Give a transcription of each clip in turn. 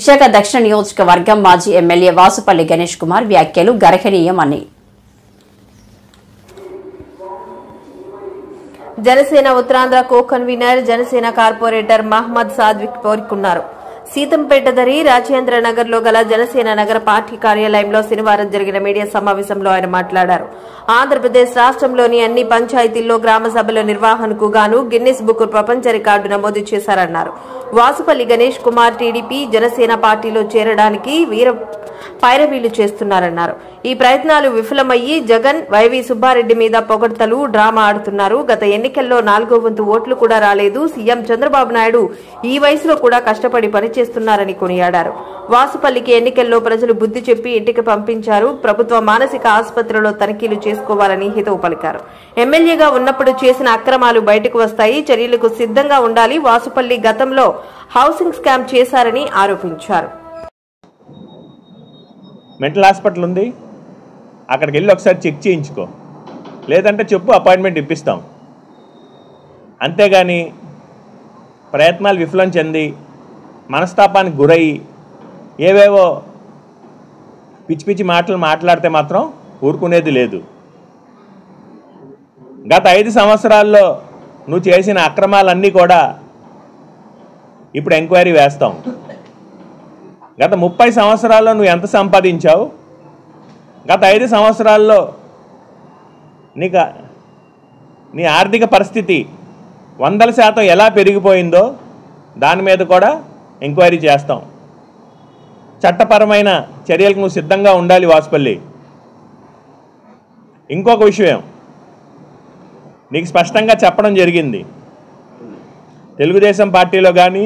విశాఖ దక్షిణ నియోజకవర్గం మాజీ ఎమ్మెల్యే వాసుపల్లి గణేష్ కుమార్ వ్యాఖ్యలు గర్హనీయమని Janasena Uttarandhra co convener Janasena corporator Mohammed Sadvik పేర్కొన్నారు. సీతంపేట దరి రాజేంద్ర నగర్ లో గల జనసేన నగర పార్టీ కార్యాలయంలో శనివారం జరిగిన మీడియా సమావేశంలో ఆయన మాట్లాడారు. ఆంధ్రప్రదేశ్ రాష్ట్రంలోని అన్ని పంచాయతీల్లో గ్రామ సభల నిర్వహణకు గాను గిన్నిస్ బుక్ ప్రపంచ రికార్డు నమోదు చేశారన్నారు. వాసుపల్లి గణేష్ కుమార్ టీడీపీ జనసేన పార్టీలో చేరడానికి పైరవీలు చేస్తున్నారన్నారు. ఈ ప్రయత్నాలు విఫలమయ్యి జగన్ వైవి సుబ్బారెడ్డి మీద పొగడ్తలు డ్రామా ఆడుతున్నారు. గత ఎన్నికల్లో 4వ వంతు ఓట్లు కూడా రాలేదు. సీఎం చంద్రబాబు నాయుడు ఈ వయసులో కూడా కష్టపడి పనిచేస్తున్నారని కొనియాడారు. వాసుపల్లికి ఎన్నికల్లో ప్రజలు బుద్ధి చెప్పి ఇంటికి పంపించారు. ప్రభుత్వ మానసిక ఆసుపత్రిలో తనిఖీలు చేసుకోవాలని హితవు పలికారు. ఎమ్మెల్యేగా ఉన్నప్పుడు చేసిన అక్రమాలు బయటకు వస్తాయి. చర్యలకు సిద్ధంగా ఉండాలి. వాసుపల్లి గతంలో హౌసింగ్ స్కామ్ చేశారని ఆరోపించారు. మెంటల్ హాస్పిటల్ ఉంది, అక్కడికి వెళ్ళి ఒకసారి చెక్ చేయించుకో, లేదంటే చెప్పు, అపాయింట్మెంట్ ఇప్పిస్తాం. అంతేగాని ప్రయత్నాలు విఫలం చెంది మనస్తాపానికి గురయ్యి ఏవేవో పిచ్చి పిచ్చి మాటలు మాట్లాడితే మాత్రం ఊరుకునేది లేదు. గత 5 సంవత్సరాల్లో నువ్వు చేసిన అక్రమాలన్నీ కూడా ఇప్పుడు ఎంక్వైరీ వేస్తాం. గత 30 సంవత్సరాల్లో నువ్వు ఎంత సంపాదించావు, గత 5 సంవత్సరాల్లో నీ ఆర్థిక పరిస్థితి 100% ఎలా పెరిగిపోయిందో దాని మీద కూడా ఎంక్వైరీ చేస్తాం. చట్టపరమైన చర్యలకు నువ్వు సిద్ధంగా ఉండాలి వాసుపల్లి. ఇంకొక విషయం నీకు స్పష్టంగా చెప్పడం జరిగింది. తెలుగుదేశం పార్టీలో కానీ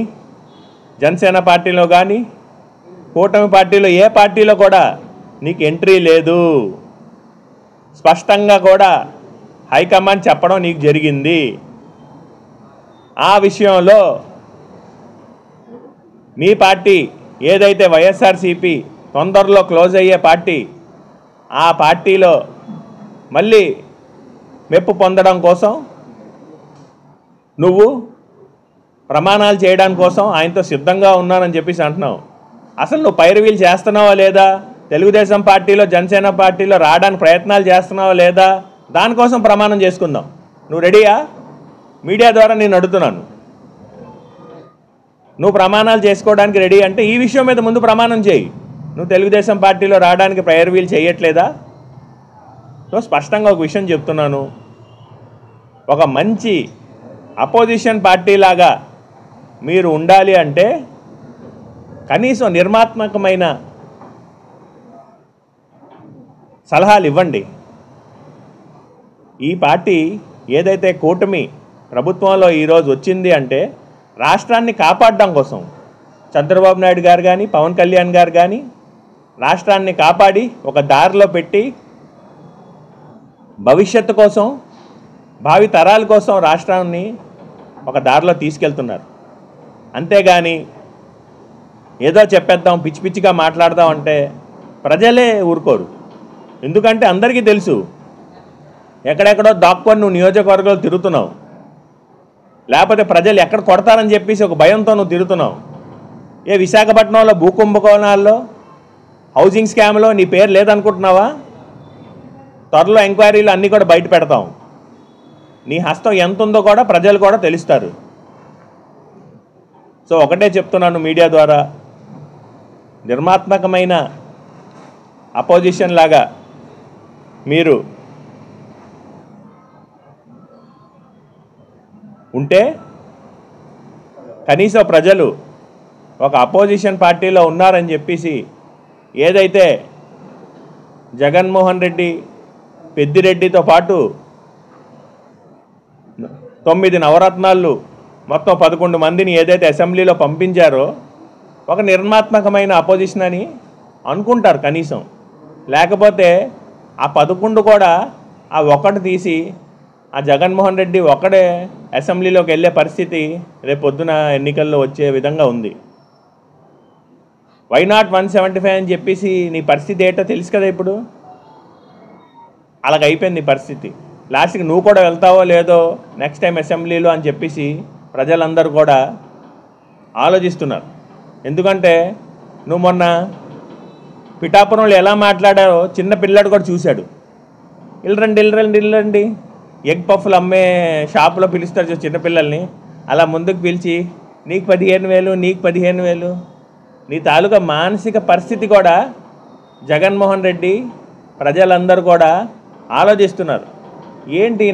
జనసేన పార్టీలో కానీ కూటమి పార్టీలో ఏ పార్టీలో కూడా నీకు ఎంట్రీ లేదు. స్పష్టంగా కూడా హైకమాండ్ చెప్పడం నీకు జరిగింది. ఆ విషయంలో మీ పార్టీ ఏదైతే వైఎస్ఆర్సీపీ తొందరలో క్లోజ్ అయ్యే పార్టీ, ఆ పార్టీలో మళ్ళీ మెప్పు పొందడం కోసం నువ్వు ప్రమాణాలు చేయడానికి కోసం ఆయనతో సిద్ధంగా ఉన్నానని చెప్పేసి అంటున్నావు. అసలు నువ్వు పైరవీలు చేస్తున్నావా లేదా? తెలుగుదేశం పార్టీలో జనసేన పార్టీలో రావడానికి ప్రయత్నాలు చేస్తున్నావా లేదా? దానికోసం ప్రమాణం చేసుకుందాం. నువ్వు రెడీయా? మీడియా ద్వారా నేను అడుగుతున్నాను. నువ్వు ప్రమాణాలు చేసుకోవడానికి రెడీ అంటే ఈ విషయం మీద ముందు ప్రమాణం చేయి. నువ్వు తెలుగుదేశం పార్టీలో రావడానికి పైరవీలు చేయట్లేదా? సో స్పష్టంగా ఒక విషయం చెప్తున్నాను. ఒక మంచి అపోజిషన్ పార్టీలాగా మీరు ఉండాలి అంటే కనీసం నిర్మాత్మకమైన సలహాలు ఇవ్వండి. ఈ పార్టీ ఏదైతే కూటమి ప్రభుత్వంలో ఈరోజు వచ్చింది అంటే రాష్ట్రాన్ని కాపాడడం కోసం చంద్రబాబు నాయుడు గారు కానీ పవన్ కళ్యాణ్ గారు కానీ రాష్ట్రాన్ని కాపాడి ఒక దారిలో పెట్టి భవిష్యత్తు కోసం భావి తరాల కోసం రాష్ట్రాన్ని ఒక దారిలో తీసుకెళ్తున్నారు. అంతేగాని ఏదో చెప్పేద్దాం, పిచ్చి పిచ్చిగా మాట్లాడదాం అంటే ప్రజలే ఊరుకోరు. ఎందుకంటే అందరికీ తెలుసు ఎక్కడెక్కడో దాక్కొని నువ్వు నియోజకవర్గాలు తిరుగుతున్నావు, లేకపోతే ప్రజలు ఎక్కడ కొడతారని చెప్పేసి ఒక భయంతో నువ్వు తిరుగుతున్నావు. ఏ విశాఖపట్నంలో భూ కుంభకోణాల్లో హౌసింగ్ స్కామ్లో నీ పేరు లేదనుకుంటున్నావా? త్వరలో ఎంక్వైరీలు అన్నీ కూడా బయట పెడతాం. నీ హస్తం ఎంత ఉందో కూడా ప్రజలు కూడా తెలుస్తారు. సో ఒకటే చెప్తున్నాను మీడియా ద్వారా, నిర్మాత్మకమైన అపోజిషన్ లాగా మీరు ఉంటే కనీసం ప్రజలు ఒక అపోజిషన్ పార్టీలో ఉన్నారని చెప్పేసి ఏదైతే జగన్మోహన్ రెడ్డి పెద్దిరెడ్డితో పాటు 9 నవరత్నాలు మొత్తం 11 మందిని ఏదైతే అసెంబ్లీలో పంపించారో ఒక నిర్మాత్మకమైన అపోజిషన్ అని అనుకుంటారు కనీసం. లేకపోతే ఆ 11 కూడా ఆ ఒక్కటి తీసి ఆ జగన్మోహన్ రెడ్డి ఒక్కడే అసెంబ్లీలోకి వెళ్ళే పరిస్థితి రేపు పొద్దున ఎన్నికల్లో వచ్చే విధంగా ఉంది. వై నాట్ 175 అని చెప్పేసి నీ పరిస్థితి ఏంటో తెలుసు కదా. ఇప్పుడు అలాగ అయిపోయింది నీ పరిస్థితి. లాస్ట్కి నువ్వు కూడా వెళ్తావో లేదో నెక్స్ట్ టైం అసెంబ్లీలో అని చెప్పేసి ప్రజలందరూ కూడా ఆలోచిస్తున్నారు. ఎందుకంటే నువ్వు మొన్న పిఠాపురంలో ఎలా మాట్లాడారో చిన్న పిల్లాడు కూడా చూశాడు. ఇల్లండి ఎగ్ పఫ్లు అమ్మే షాపులో పిలుస్తారు చిన్నపిల్లల్ని, అలా ముందుకు పిలిచి నీకు 15,000 నీకు 15,000. నీ తాలూకా మానసిక పరిస్థితి కూడా జగన్మోహన్ రెడ్డి ప్రజలందరూ కూడా ఆలోచిస్తున్నారు. ఏంటి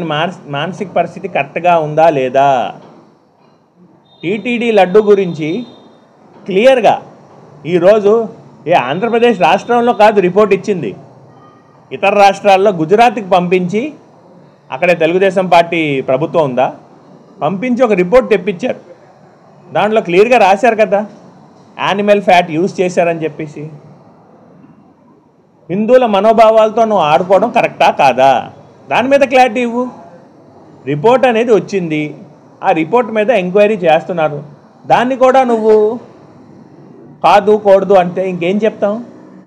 మానసిక పరిస్థితి కరెక్ట్గా ఉందా లేదా? టీటీడీ లడ్డు గురించి క్లియర్గా ఈరోజు ఆంధ్రప్రదేశ్ రాష్ట్రంలో కాదు రిపోర్ట్ ఇచ్చింది, ఇతర రాష్ట్రాల్లో గుజరాత్కి పంపించి, అక్కడే తెలుగుదేశం పార్టీ ప్రభుత్వం ఉందా, పంపించి ఒక రిపోర్ట్ తెప్పించారు. దాంట్లో క్లియర్గా రాశారు కదా యానిమల్ ఫ్యాట్ యూజ్ చేశారని చెప్పేసి. హిందువుల మనోభావాలతో నువ్వు ఆడుకోవడం కరెక్టా కాదా? దాని మీద క్లారిటీ ఇవ్వు. రిపోర్ట్ అనేది వచ్చింది, ఆ రిపోర్ట్ మీద ఎంక్వైరీ చేస్తున్నారు. దాన్ని కూడా నువ్వు కాదు కూడదు అంటే ఇంకేం చెప్తాం?